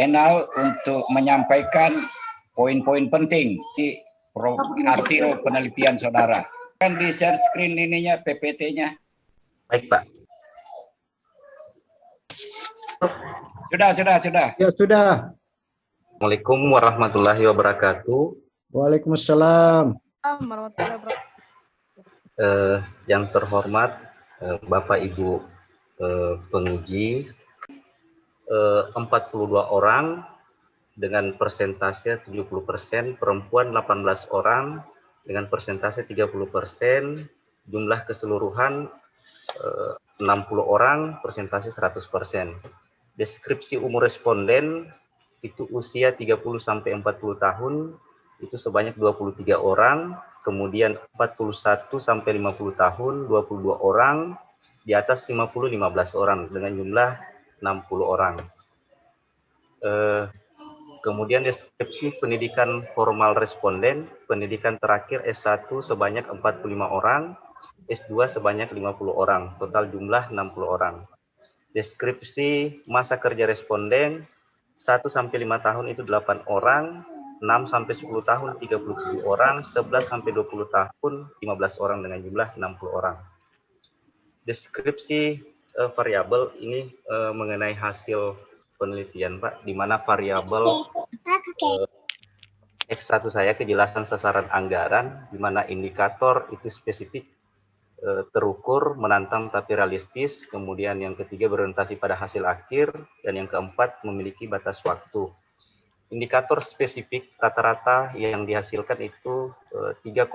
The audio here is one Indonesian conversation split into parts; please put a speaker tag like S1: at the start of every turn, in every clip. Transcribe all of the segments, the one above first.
S1: Enal untuk menyampaikan poin-poin penting di hasil penelitian saudara. Kan di share screen ininya PPT-nya.
S2: Baik, Pak.
S1: Sudah.
S3: Ya, sudah.
S2: Assalamualaikum warahmatullahi wabarakatuh.
S3: Waalaikumsalam.
S2: Yang terhormat Bapak Ibu penguji, 42 orang dengan persentase 70%, perempuan 18 orang dengan persentase 30%, jumlah keseluruhan 60 orang, persentase 100%. Deskripsi umur responden itu usia 30 sampai 40 tahun itu sebanyak 23 orang, kemudian 41 sampai 50 tahun 22 orang, di atas 50 15 orang dengan jumlah 60 orang. Kemudian deskripsi pendidikan formal responden, pendidikan terakhir S1 sebanyak 45 orang, S2 sebanyak 50 orang, total jumlah 60 orang. Deskripsi masa kerja responden 1 sampai 5 tahun itu 8 orang, 6 sampai 10 tahun 37 orang, 11 sampai 20 tahun 15 orang dengan jumlah 60 orang. Deskripsi variabel ini mengenai hasil penelitian, Pak, di mana variabel X1 saya kejelasan sasaran anggaran, di mana indikator itu spesifik, terukur, menantang tapi realistis, kemudian yang ketiga berorientasi pada hasil akhir, dan yang keempat memiliki batas waktu. Indikator spesifik rata-rata yang dihasilkan itu 3,90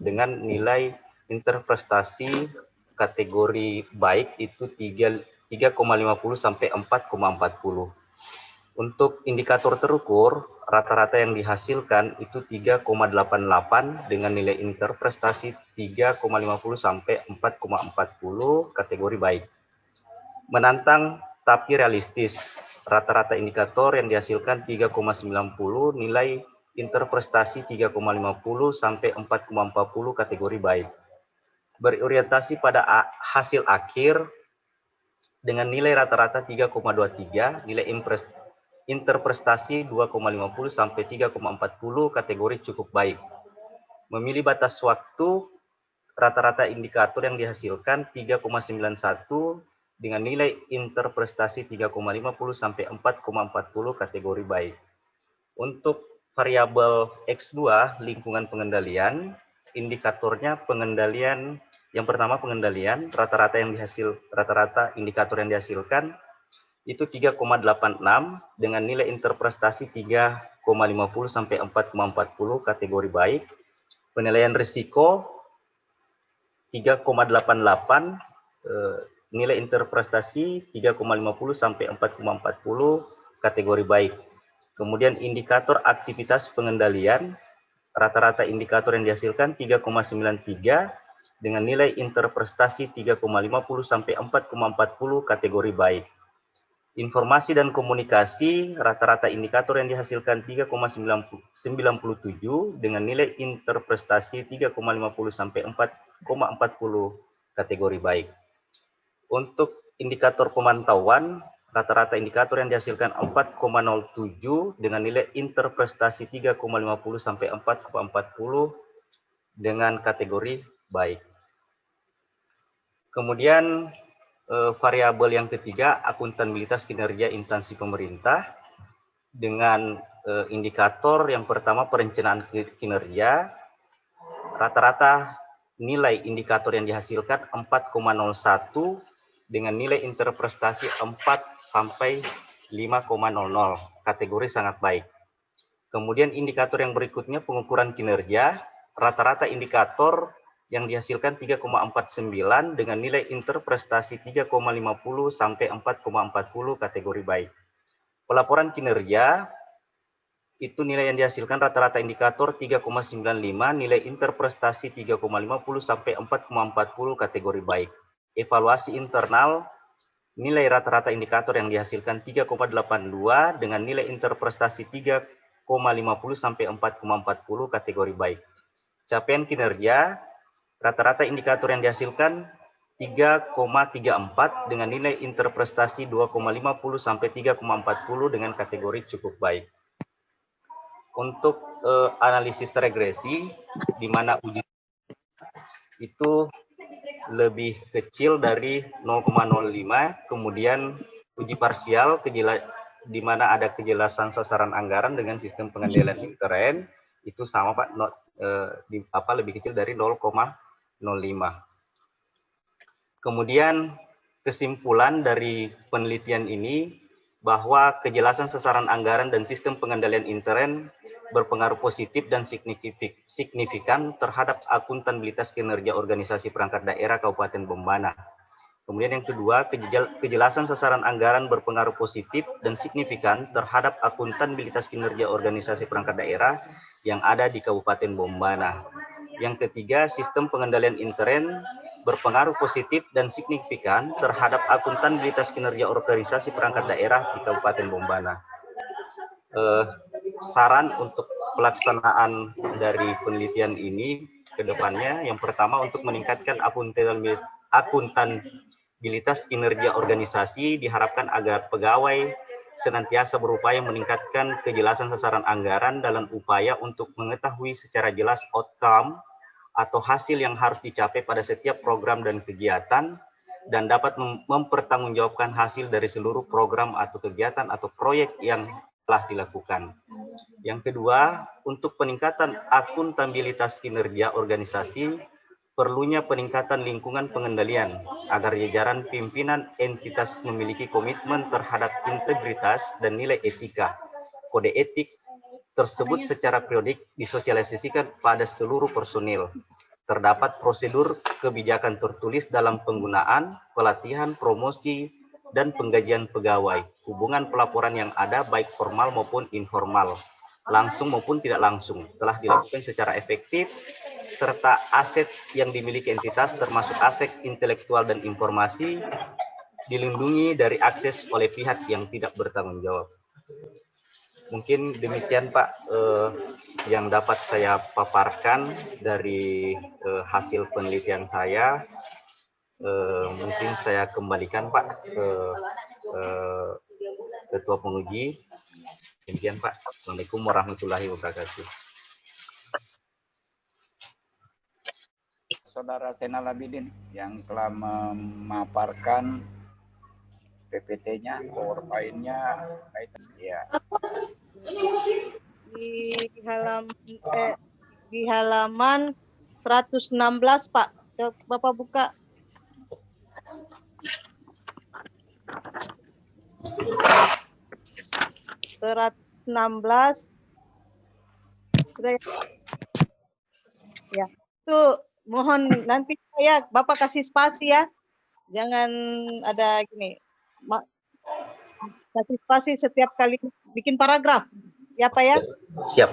S2: dengan nilai interprestasi kategori baik itu 3,50 sampai 4,40. Untuk indikator terukur, rata-rata yang dihasilkan itu 3,88 dengan nilai interprestasi 3,50 sampai 4,40 kategori baik. Menantang tapi realistis, rata-rata indikator yang dihasilkan 3,90 nilai interprestasi 3,50 sampai 4,40 kategori baik. Berorientasi pada hasil akhir dengan nilai rata-rata 3,23, nilai interprestasi 2,50 sampai 3,40 kategori cukup baik. Memilih batas waktu, rata-rata indikator yang dihasilkan 3,91 dengan nilai interprestasi 3,50 sampai 4,40 kategori baik. Untuk variabel X2 lingkungan pengendalian, indikatornya pengendalian, yang pertama pengendalian, rata-rata indikator yang dihasilkan itu 3,86 dengan nilai interprestasi 3,50 sampai 4,40 kategori baik. Penilaian risiko 3,88 nilai interprestasi 3,50 sampai 4,40 kategori baik. Kemudian indikator aktivitas pengendalian, rata-rata indikator yang dihasilkan 3,93 dengan nilai interprestasi 3,50 sampai 4,40 kategori baik. Informasi dan komunikasi, rata-rata indikator yang dihasilkan 3,97 dengan nilai interprestasi 3,50 sampai 4,40 kategori baik. Untuk indikator pemantauan, rata-rata indikator yang dihasilkan 4,07 dengan nilai interprestasi 3,50 sampai 4,40 dengan kategori baik. Kemudian variabel yang ketiga, akuntabilitas kinerja instansi pemerintah dengan indikator yang pertama perencanaan kinerja, rata-rata nilai indikator yang dihasilkan 4,01 dengan nilai interprestasi 4 sampai 5,00, kategori sangat baik. Kemudian indikator yang berikutnya pengukuran kinerja, rata-rata indikator yang dihasilkan 3,49 dengan nilai interprestasi 3,50 sampai 4,40 kategori baik. Pelaporan kinerja itu nilai yang dihasilkan rata-rata indikator 3,95 nilai interprestasi 3,50 sampai 4,40 kategori baik. Evaluasi internal nilai rata-rata indikator yang dihasilkan 3,82 dengan nilai interprestasi 3,50 sampai 4,40 kategori baik. Capaian kinerja rata-rata indikator yang dihasilkan 3,34 dengan nilai interprestasi 2,50 sampai 3,40 dengan kategori cukup baik. Untuk analisis regresi, di mana uji itu lebih kecil dari 0,05, kemudian uji parsial di mana ada kejelasan sasaran anggaran dengan sistem pengendalian intern itu sama Pak, lebih kecil dari 0,05. Kemudian kesimpulan dari penelitian ini bahwa kejelasan sasaran anggaran dan sistem pengendalian intern berpengaruh positif dan signifikan terhadap akuntabilitas kinerja organisasi perangkat daerah Kabupaten Bombana. Kemudian yang kedua, kejelasan sasaran anggaran berpengaruh positif dan signifikan terhadap akuntabilitas kinerja organisasi perangkat daerah yang ada di Kabupaten Bombana. Yang ketiga, sistem pengendalian intern berpengaruh positif dan signifikan terhadap akuntabilitas kinerja organisasi perangkat daerah di Kabupaten Bombana. Saran untuk pelaksanaan dari penelitian ini ke depannya, yang pertama untuk meningkatkan akuntabilitas kinerja organisasi, diharapkan agar pegawai senantiasa berupaya meningkatkan kejelasan sasaran anggaran dalam upaya untuk mengetahui secara jelas outcome atau hasil yang harus dicapai pada setiap program dan kegiatan, dan dapat mempertanggungjawabkan hasil dari seluruh program atau kegiatan atau proyek yang telah dilakukan. Yang kedua, untuk peningkatan akuntabilitas kinerja organisasi, perlunya peningkatan lingkungan pengendalian agar jajaran pimpinan entitas memiliki komitmen terhadap integritas dan nilai etika. Kode etik tersebut secara periodik disosialisasikan pada seluruh personil. Terdapat prosedur kebijakan tertulis dalam penggunaan, pelatihan, promosi, dan penggajian pegawai. Hubungan pelaporan yang ada baik formal maupun informal, langsung maupun tidak langsung, telah dilakukan secara efektif, serta aset yang dimiliki entitas termasuk aset intelektual dan informasi dilindungi dari akses oleh pihak yang tidak bertanggung jawab. Mungkin demikian Pak yang dapat saya paparkan dari hasil penelitian saya. Mungkin saya kembalikan Pak ke Ketua Penguji. Demikian Pak. Assalamualaikum warahmatullahi wabarakatuh.
S1: Saudara Zainal Abidin yang telah memaparkan PPT-nya, PowerPoint-nya, ya.
S4: Di halaman 116 Pak. Coba Bapak buka. Surat 16 sudah ya. Itu mohon nanti saya Bapak kasih spasi ya. Jangan ada gini. Kasih spasi setiap kali bikin paragraf. Ya Pak ya?
S2: Siap.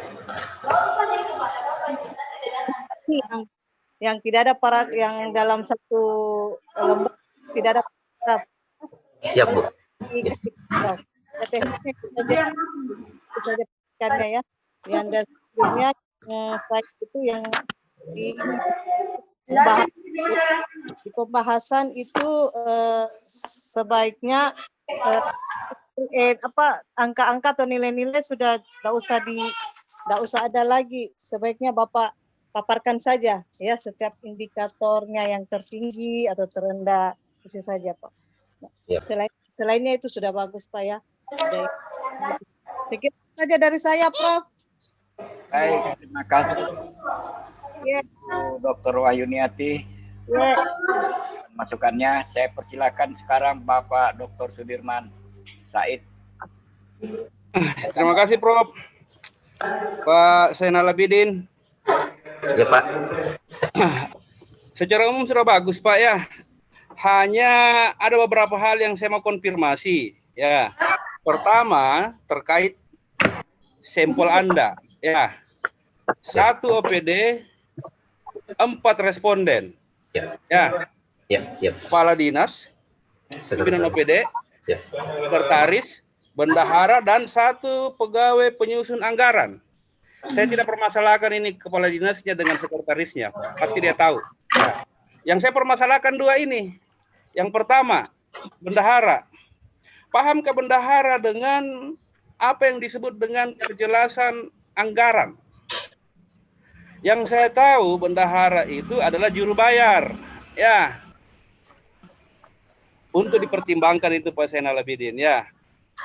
S4: Yang tidak ada paragraf, yang dalam satu lembar tidak ada paragraf.
S2: Siap, Bu.
S4: Tekniknya itu saja pendidikannya ya. Yang dan sebelumnya saya itu yang di pembahasan itu sebaiknya angka-angka atau nilai-nilai sudah tidak usah ada lagi. Sebaiknya Bapak paparkan saja ya setiap indikatornya yang tertinggi atau terendah, itu saja Pak. Selainnya itu sudah bagus Pak ya. Sekian saja dari saya Prof.
S1: Baik, terima kasih.
S4: Ya.
S1: Dr. Wahyuniati.
S4: Ya.
S1: Masukannya, saya persilakan sekarang Bapak Dr. Sudirman Said.
S5: Terima kasih Prof. Pak Zainal Abidin.
S2: Ya Pak.
S5: Secara umum sudah bagus Pak ya. Hanya ada beberapa hal yang saya mau konfirmasi ya. Pertama terkait sampel Anda ya. 1 OPD 4 responden.
S2: Ya.
S5: Ya.
S2: Ya, siap.
S5: Kepala dinas, pimpinan OPD, sekretaris, bendahara, dan 1 pegawai penyusun anggaran. Saya tidak permasalahkan ini kepala dinasnya dengan sekretarisnya, pasti dia tahu. Yang saya permasalahkan dua ini. Yang pertama, bendahara. Pahamkah bendahara dengan apa yang disebut dengan kejelasan anggaran? Yang saya tahu bendahara itu adalah juru bayar. Ya. Untuk dipertimbangkan itu Pak Zainal Abidin ya.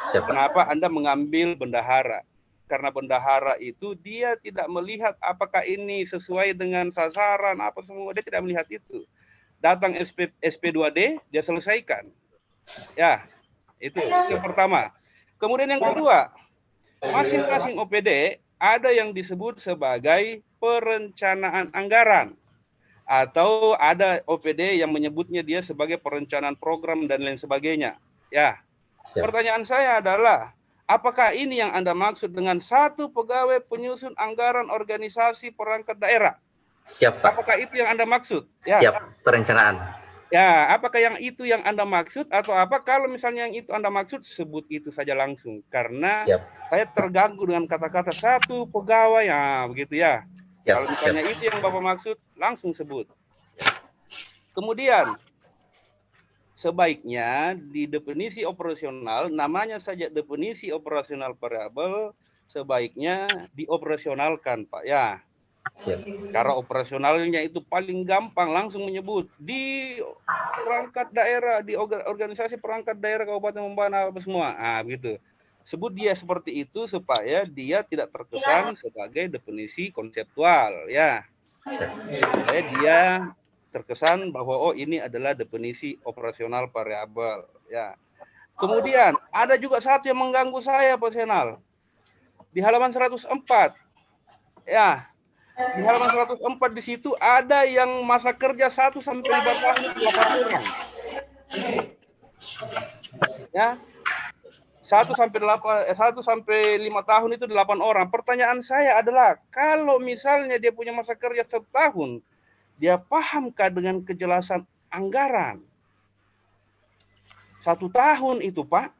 S2: Siap, Pak.
S5: Kenapa Anda mengambil bendahara? Karena bendahara itu dia tidak melihat apakah ini sesuai dengan sasaran apa semua, dia tidak melihat itu. Datang SP2D dia selesaikan. Ya, itu yang pertama. Kemudian yang kedua, masing-masing OPD ada yang disebut sebagai perencanaan anggaran. Atau ada OPD yang menyebutnya dia sebagai perencanaan program dan lain sebagainya. Ya,
S2: Siap.
S5: pertanyaan saya adalah, apakah ini yang Anda maksud dengan satu pegawai penyusun anggaran organisasi perangkat daerah?
S2: Siap, Pak.
S5: Apakah itu yang Anda maksud? Ya.
S2: Siap, perencanaan.
S5: Ya, apakah yang itu yang Anda maksud atau apa? Kalau misalnya yang itu Anda maksud, sebut itu saja langsung. Karena
S2: Siap.
S5: saya terganggu dengan kata-kata satu pegawai, ya begitu ya.
S2: Siap,
S5: Kalau misalnya
S2: siap.
S5: itu yang Bapak maksud, langsung sebut. Kemudian, sebaiknya di definisi operasional, namanya saja definisi operasional variabel, sebaiknya dioperasionalkan, Pak. Ya,
S2: Siap.
S5: cara operasionalnya itu paling gampang, langsung menyebut di perangkat daerah, di organisasi perangkat daerah Kabupaten Membana apa semua. Ah, gitu. Sebut dia seperti itu supaya dia tidak terkesan sebagai definisi konseptual, ya. Supaya dia terkesan bahwa oh ini adalah definisi operasional variabel, ya. Kemudian ada juga satu yang mengganggu saya, Pak Zainal. Di halaman 104. Ya. Di halaman 104 di situ ada yang masa kerja 1 sampai 5 tahun itu 8 orang. Ya. 1 sampai 5 tahun itu 8 orang. Pertanyaan saya adalah, kalau misalnya dia punya masa kerja 1 tahun, dia pahamkah dengan kejelasan anggaran? 1 tahun itu, Pak,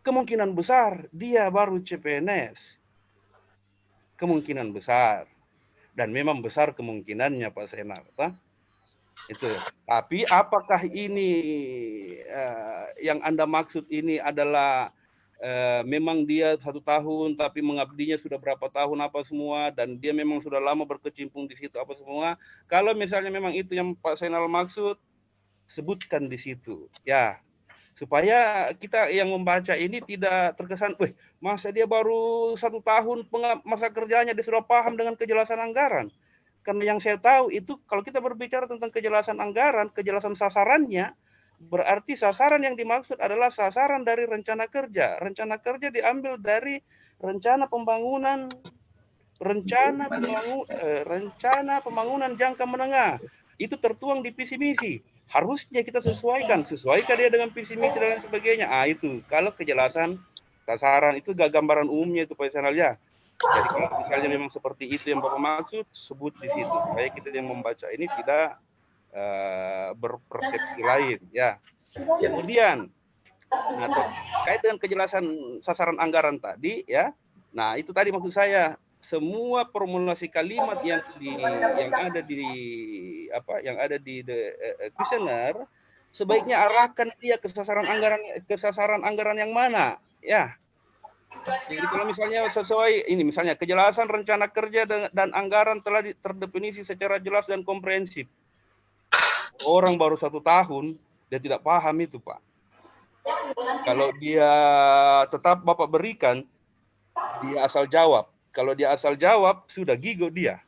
S5: kemungkinan besar dia baru CPNS. Kemungkinan besar. Dan memang besar kemungkinannya Pak Zainal. Itu. Tapi apakah ini yang Anda maksud ini adalah memang dia 1 tahun tapi mengabdinya sudah berapa tahun apa semua, dan dia memang sudah lama berkecimpung di situ apa semua? Kalau misalnya memang itu yang Pak Zainal maksud, sebutkan di situ, ya, supaya kita yang membaca ini tidak terkesan, wih, masa dia baru 1 tahun masa kerjanya dia sudah paham dengan kejelasan anggaran. Karena yang saya tahu itu kalau kita berbicara tentang kejelasan anggaran, kejelasan sasarannya, berarti sasaran yang dimaksud adalah sasaran dari rencana kerja. Rencana kerja diambil dari rencana pembangunan jangka menengah. Itu tertuang di visi misi. Harusnya kita sesuaikan dia dengan visi misi dan lain sebagainya. Ah, itu kalau kejelasan sasaran itu gambaran umumnya itu Pak Zainal ya. Jadi kalau misalnya memang seperti itu yang Bapak maksud, sebut di situ supaya kita yang membaca ini tidak berpersepsi lain, ya. Kemudian, nah, terkait dengan kejelasan sasaran anggaran tadi, ya. Nah, itu tadi maksud saya, semua formulasi kalimat yang ada di kuesioner sebaiknya arahkan dia ke sasaran anggaran yang mana, ya. Jadi kalau misalnya sesuai ini, misalnya kejelasan rencana kerja dan anggaran telah terdefinisi secara jelas dan komprehensif. Orang baru 1 tahun, dia tidak paham itu, Pak. Kalau dia tetap Bapak berikan, dia asal jawab. Kalau dia asal jawab, sudah gigo dia.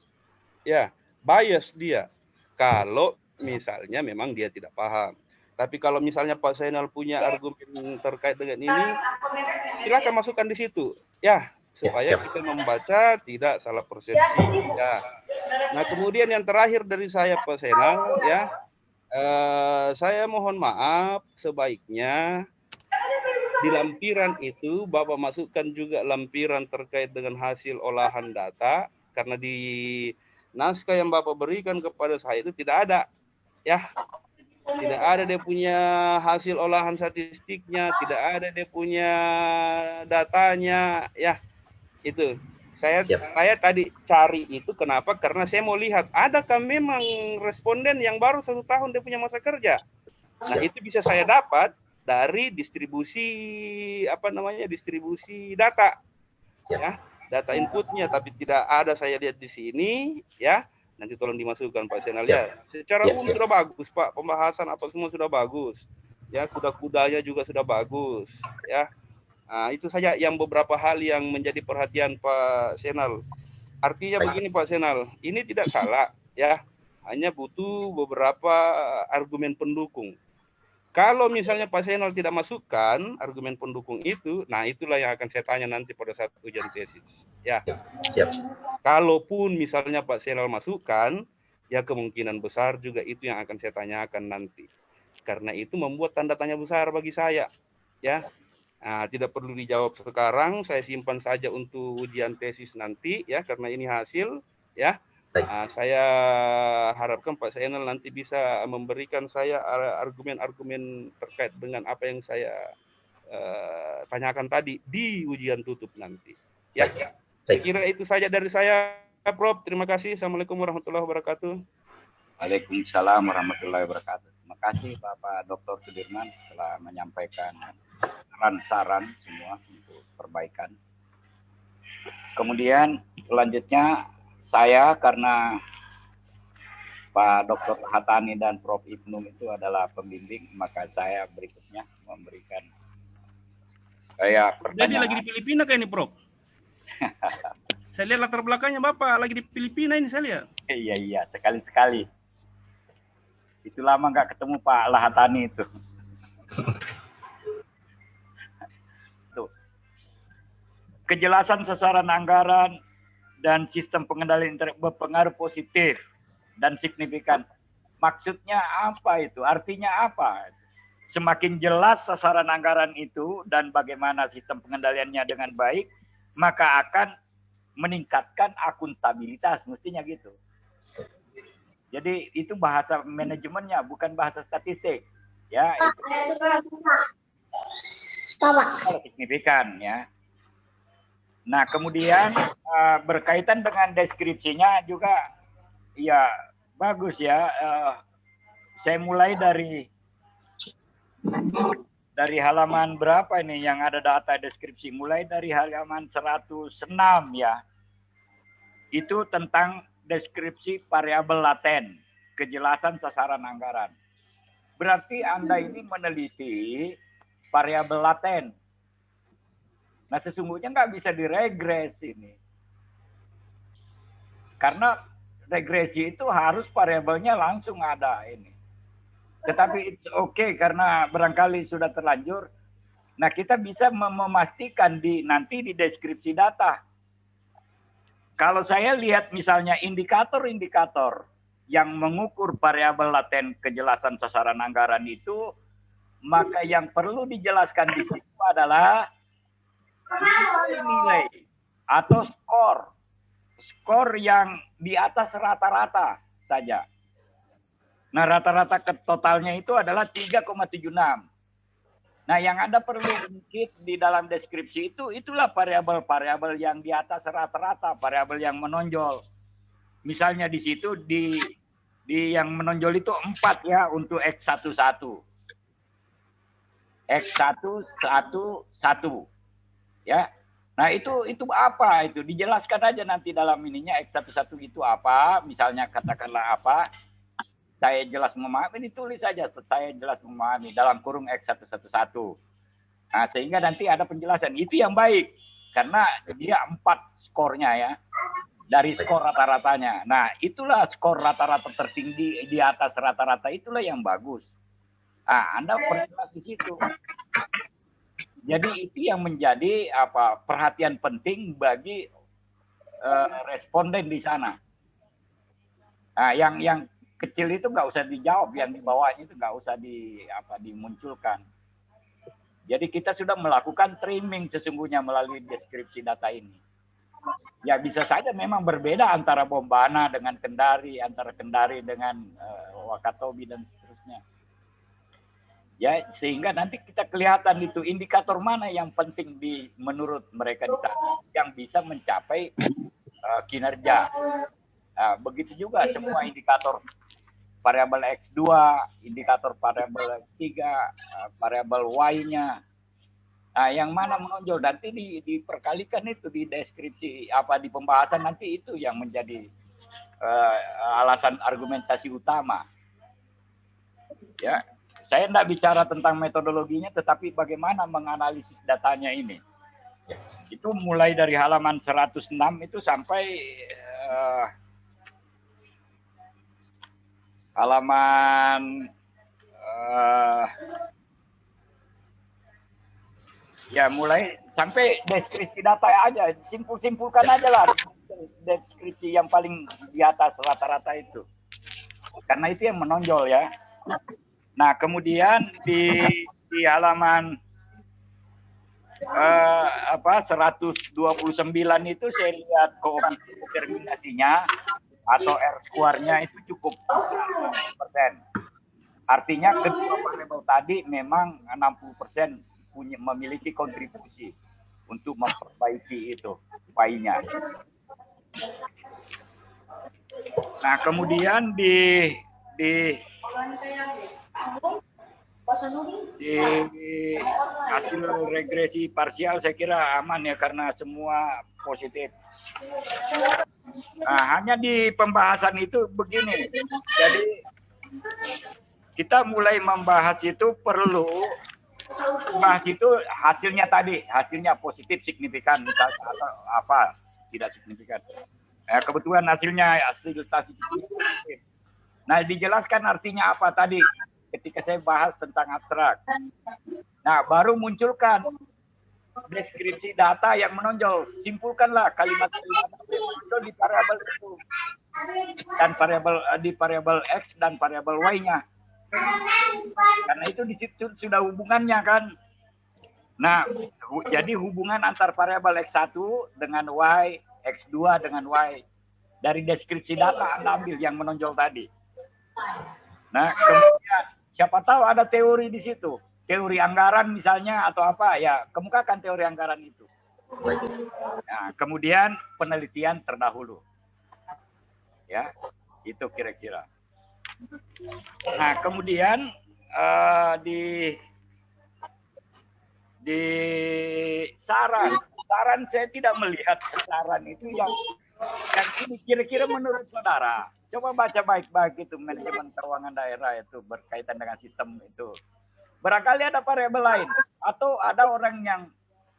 S5: Ya, bias dia. Kalau misalnya memang dia tidak paham. Tapi kalau misalnya Pak Zainal punya argumen terkait dengan ini, silakan masukkan di situ, ya, supaya kita membaca tidak salah persepsi, ya. Nah, kemudian yang terakhir dari saya Pak Zainal, ya, saya mohon maaf, sebaiknya di lampiran itu Bapak masukkan juga lampiran terkait dengan hasil olahan data, karena di naskah yang Bapak berikan kepada saya itu tidak ada, ya. Tidak ada dia punya hasil olahan statistiknya, tidak ada dia punya datanya, ya. Itu Saya tadi cari itu kenapa? Karena saya mau lihat adakah memang responden yang baru 1 tahun dia punya masa kerja. Nah, itu bisa saya dapat dari distribusi distribusi data. Ya, data inputnya, tapi tidak ada saya lihat di sini, ya. Nanti tolong dimasukkan Pak Senal ya. Secara umum sudah bagus, Pak. Pembahasan apa semua sudah bagus. Ya, kuda-kudanya juga sudah bagus, ya. Nah, itu saja yang beberapa hal yang menjadi perhatian Pak Senal. Artinya begini Pak Senal, ini tidak salah, ya. Hanya butuh beberapa argumen pendukung. Kalau misalnya Pak Senal tidak masukkan argumen pendukung itu, nah itulah yang akan saya tanya nanti pada saat ujian tesis. Ya. Kalaupun misalnya Pak Senal masukkan, ya kemungkinan besar juga itu yang akan saya tanyakan nanti. Karena itu membuat tanda tanya besar bagi saya, ya. Nah, tidak perlu dijawab sekarang, saya simpan saja untuk ujian tesis nanti, ya, karena ini hasil, ya. Nah, saya harapkan Pak Senal nanti bisa memberikan saya argumen-argumen terkait dengan apa yang saya tanyakan tadi di ujian tutup nanti. Ya, saya kira itu saja dari saya, Prof. Terima kasih. Assalamualaikum warahmatullahi wabarakatuh.
S1: Waalaikumsalam warahmatullahi wabarakatuh. Terima kasih Bapak Dr. Sudirman telah menyampaikan saran-saran semua untuk perbaikan. Kemudian selanjutnya saya, karena Pak Dr. Hatani dan Prof. Ibnu itu adalah pembimbing, maka saya berikutnya memberikan pertanyaan.
S5: Jadi lagi di Filipina kayak ini, Prof? Saya lihat latar belakangnya Bapak lagi di Filipina ini, saya lihat.
S1: Iya, sekali-sekali. Itu lama nggak ketemu Pak Lahatani itu. Tuh. Kejelasan sasaran anggaran dan sistem pengendalian berpengaruh positif dan signifikan. Maksudnya apa itu? Artinya apa? Semakin jelas sasaran anggaran itu dan bagaimana sistem pengendaliannya dengan baik, maka akan meningkatkan akuntabilitas, mestinya gitu. Jadi itu bahasa manajemennya, bukan bahasa statistik. Ya, itu signifikan ya. Nah, kemudian berkaitan dengan deskripsinya juga ya bagus ya. Saya mulai dari halaman berapa ini yang ada data deskripsi? Mulai dari halaman 106 ya. Itu tentang deskripsi variabel laten, kejelasan sasaran anggaran. Berarti Anda ini meneliti variabel laten. Nah, sesungguhnya nggak bisa diregres ini. Karena regresi itu harus variabelnya langsung ada ini. Tetapi it's okay karena barangkali sudah terlanjur. Nah, kita bisa memastikan nanti di deskripsi data. Kalau saya lihat misalnya indikator-indikator yang mengukur variabel laten kejelasan sasaran anggaran itu, maka yang perlu dijelaskan di situ adalah nilai atau skor yang di atas rata-rata saja. Nah, rata-rata totalnya itu adalah 3,76. Nah, yang Anda perlu ungkit di dalam deskripsi itulah variabel-variabel yang di atas rata-rata, variabel yang menonjol. Misalnya di situ di yang menonjol itu 4 ya untuk X11. X111 ya. Nah, itu apa itu? Dijelaskan aja nanti dalam ininya X11 itu apa, misalnya katakanlah apa? Saya jelas memahami, ditulis saja saya jelas memahami dalam kurung X111. Nah, sehingga nanti ada penjelasan. Itu yang baik karena dia 4 skornya ya. Dari skor rata-ratanya. Nah, itulah skor rata-rata tertinggi di atas rata-rata, itulah yang bagus. Nah, Anda perjelas di situ. Jadi itu yang menjadi perhatian penting bagi responden di sana. Nah, yang kecil itu nggak usah dijawab, yang di bawahnya itu nggak usah dimunculkan. Jadi kita sudah melakukan trimming sesungguhnya melalui deskripsi data ini. Ya bisa saja memang berbeda antara Bombana dengan Kendari, antara Kendari dengan Wakatobi dan seterusnya. Ya, sehingga nanti kita kelihatan itu indikator mana yang penting menurut mereka di sana yang bisa mencapai kinerja. Nah, begitu juga semua indikator variabel X2, indikator variabel X3, variabel Y-nya. Nah, yang mana menonjol nanti diperkalikan itu di deskripsi di pembahasan nanti itu yang menjadi alasan argumentasi utama. Ya, saya tidak bicara tentang metodologinya, tetapi bagaimana menganalisis datanya ini. Itu mulai dari halaman 106 itu sampai halaman ya mulai sampai deskripsi data aja, simpulkan aja lah deskripsi yang paling di atas rata-rata itu. Karena itu yang menonjol ya. Nah, kemudian di halaman 129 itu saya lihat koefisien determinasinya atau R-square-nya itu cukup 60%. Artinya kedua variabel tadi memang 60% memiliki kontribusi untuk memperbaiki itu Y-nya. Nah, kemudian di hasil regresi parsial saya kira aman ya karena semua positif. Nah, hanya di pembahasan itu begini. Jadi kita mulai membahas itu perlu bahas itu hasilnya positif signifikan misalnya atau tidak signifikan. Kebetulan hasilnya signifikan. Nah, dijelaskan artinya apa tadi ketika saya bahas tentang abstrak. Nah, baru munculkan deskripsi data yang menonjol. Simpulkanlah kalimat-kalimat yang menonjol di variabel itu. Dan di variabel X dan variabel Y-nya. Karena itu di situ sudah hubungannya kan. Nah, jadi hubungan antar variabel X1 dengan Y, X2 dengan Y. Dari deskripsi data Anda ambil yang menonjol tadi. Nah, kemudian siapa tahu ada teori di situ. Teori anggaran misalnya atau apa, ya kemukakan teori anggaran itu. Nah, kemudian penelitian terdahulu. Ya, itu kira-kira. Nah, kemudian di saran saya tidak melihat saran itu yang ini kira-kira menurut saudara. Coba baca baik-baik itu manajemen keuangan daerah itu berkaitan dengan sistem itu. Barangkali ada variabel lain atau ada orang yang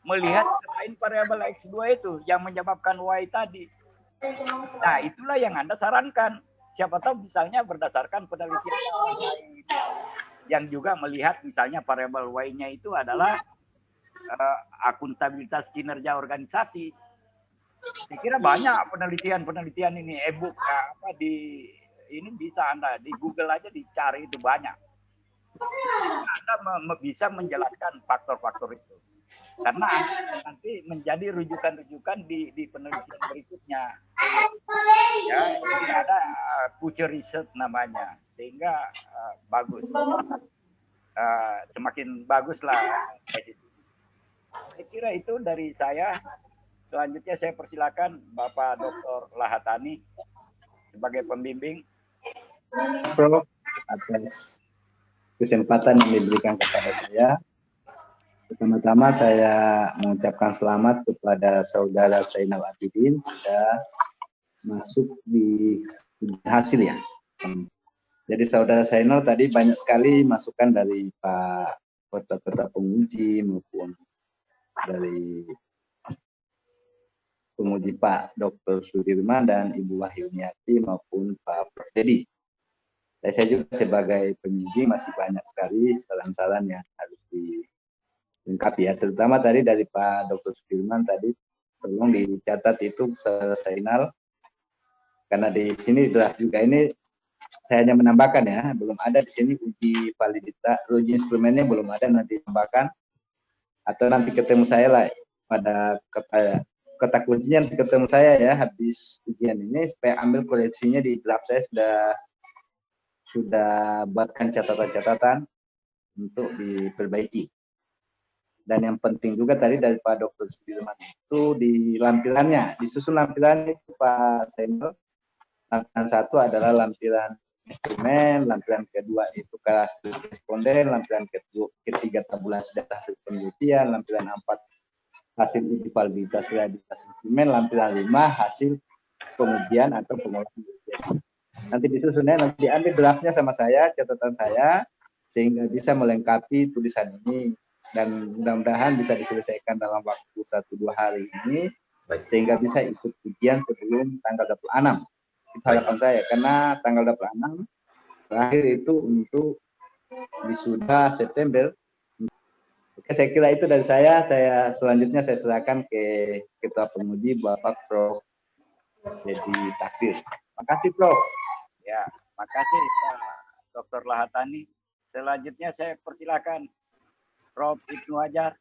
S1: melihat selain variabel X2 itu yang menyebabkan Y tadi. Nah, itulah yang Anda sarankan. Siapa tahu misalnya berdasarkan penelitian yang juga melihat misalnya variabel Y-nya itu adalah akuntabilitas kinerja organisasi. Saya kira banyak penelitian ini e-book ini bisa Anda di Google aja dicari itu banyak. Anda bisa menjelaskan faktor-faktor itu. Karena nanti menjadi rujukan-rujukan di penelitian berikutnya. Ya, ini ada future research namanya. Sehingga bagus. Semakin baguslah. Saya kira itu dari saya. Selanjutnya saya persilakan Bapak Dr. Lahatani sebagai pembimbing.
S3: Prof, atas kesempatan yang diberikan kepada saya. Pertama-tama saya mengucapkan selamat kepada saudara Zainal Abidin sudah masuk di hasil ya. Jadi saudara Zainal tadi banyak sekali masukan dari Pak Ketua Penguji maupun dari penguji Pak Dr. Sudirman dan Ibu Wahyuniati maupun Pak Prof. Dedi. Dan saya juga sebagai penyidik masih banyak sekali saran-saran yang harus dilengkapi ya. Terutama tadi dari Pak Dr. Sudirman tadi, tolong dicatat itu Zainal. Karena di sini juga ini saya hanya menambahkan ya, belum ada di sini uji validitas, uji instrumennya belum ada, nanti tambahkan. Atau nanti ketemu saya lah pada kata kuncinya ketemu saya ya habis ujian ini supaya ambil koleksinya di draft saya sudah buatkan catatan-catatan untuk diperbaiki. Dan yang penting juga tadi dari Pak Dr. Sudirman itu di lampirannya, disusun lampiran itu Pak Senior. Lampiran 1 adalah lampiran instrumen, lampiran kedua itu kelas responden, lampiran ketiga tabulasi data hasil penelitian, lampiran 4 hasil uji validitas rehabilitasi instrumen, lampiran 5 hasil pengujian atau pengolahan. Nanti disusunnya, nanti diambil draftnya sama saya, catatan saya, sehingga bisa melengkapi tulisan ini. Dan mudah-mudahan bisa diselesaikan dalam waktu 1-2 hari ini, sehingga bisa ikut ujian sebelum tanggal 26. Itu harapan saya, karena tanggal 26 terakhir itu untuk wisuda September. Oke, saya kira itu dari saya. Selanjutnya saya serahkan ke Ketua Penguji Bapak Prof. Dedi Takdir. Makasih Prof.
S1: Ya, makasih Pak Dr. Lahatani. Selanjutnya saya persilakan Prof. Ibnu Hajar.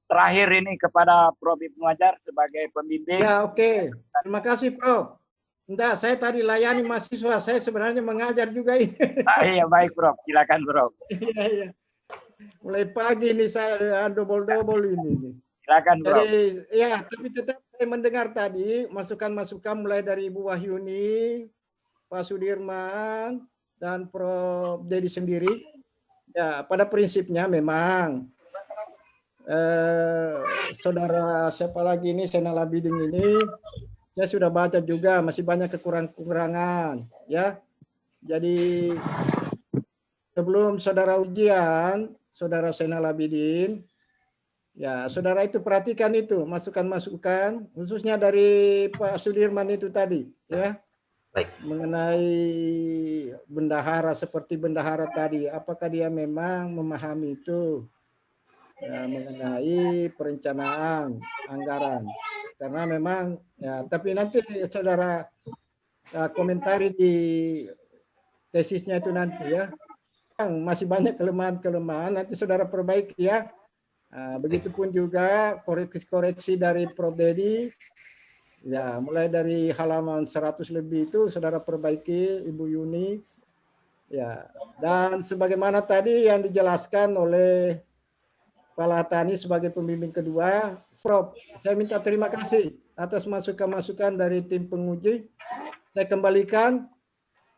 S1: Terakhir ini kepada Prof. Ibnu Hajar sebagai pembimbing.
S6: Ya, oke. Terima kasih, Prof. Enggak, saya tadi layani mahasiswa. Saya sebenarnya mengajar juga ini.
S1: Iya, baik, Prof. Silakan, Prof.
S6: Iya. Mulai pagi ini saya double-double ini.
S1: Silakan, Prof.
S6: Jadi, ya, tapi tetap saya mendengar tadi masukan-masukan mulai dari Ibu Wahyuni, Pak Sudirman, dan Prof. Dedi sendiri. Ya, pada prinsipnya memang saudara siapa lagi ini, Zainal Abidin ini, saya sudah baca juga, masih banyak kekurangan, ya. Jadi sebelum saudara ujian, saudara Zainal Abidin, ya saudara itu perhatikan itu masukan-masukan, khususnya dari Pak Sudirman itu tadi, ya.
S2: Baik.
S6: Mengenai bendahara seperti bendahara tadi, apakah dia memang memahami itu ya, mengenai perencanaan anggaran, karena memang ya, tapi nanti saudara komentari di tesisnya itu nanti ya, masih banyak kelemahan-kelemahan, nanti saudara perbaiki ya. Begitupun juga koreksi-koreksi dari Prof. Dedi. Ya, mulai dari halaman 100 lebih itu saudara perbaiki, Ibu Yuni. Ya, dan sebagaimana tadi yang dijelaskan oleh Pak Lahatani sebagai pembimbing kedua, Prof, saya minta terima kasih atas masukan-masukan dari tim penguji. Saya kembalikan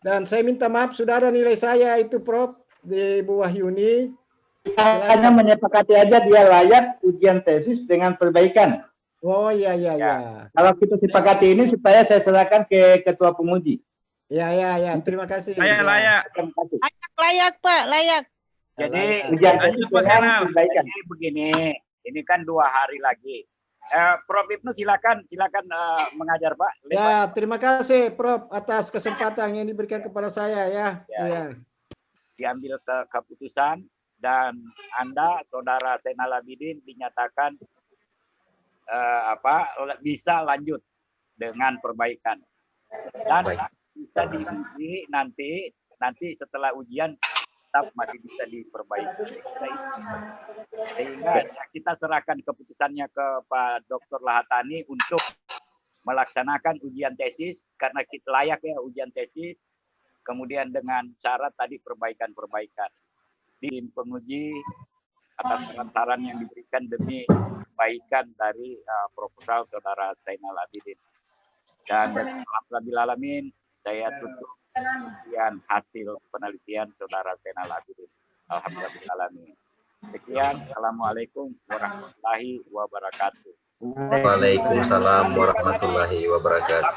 S6: dan saya minta maaf sudah ada nilai saya itu Prof di Ibu Wahyuni.
S3: Hanya menyepakati aja dia layak ujian tesis dengan perbaikan.
S6: Oh iya.
S3: Kalau kita sepakati ini supaya saya serahkan ke Ketua Penguji.
S6: Ya. Terima kasih.
S5: Saya layak.
S4: Layak Pak, layak.
S1: Jadi
S3: Ujian tesis dengan perbaikan.
S1: Jadi begini, ini kan 2 hari lagi. Prof. Ibnu silakan mengajar Pak.
S6: Ya, terima kasih Prof atas kesempatan yang diberikan kepada saya ya.
S1: Diambil keputusan dan Anda saudara Zainal Abidin dinyatakan bisa lanjut dengan perbaikan dan bisa diuji nanti setelah ujian tetap masih bisa diperbaiki sehingga kita serahkan keputusannya ke Pak Dr. Lahatani untuk melaksanakan ujian tesis karena kita layak ya ujian tesis, kemudian dengan syarat tadi perbaikan tim penguji atas saran-saran yang diberikan demi kebaikan dari proposal saudara Zainal Abidin. Dan alhamdulillah alamin saya tutup kemudian hasil penelitian saudara Zainal Abidin. Alhamdulillah alamin. Sekian, assalamualaikum warahmatullahi wabarakatuh.
S2: Waalaikumsalam warahmatullahi wabarakatuh.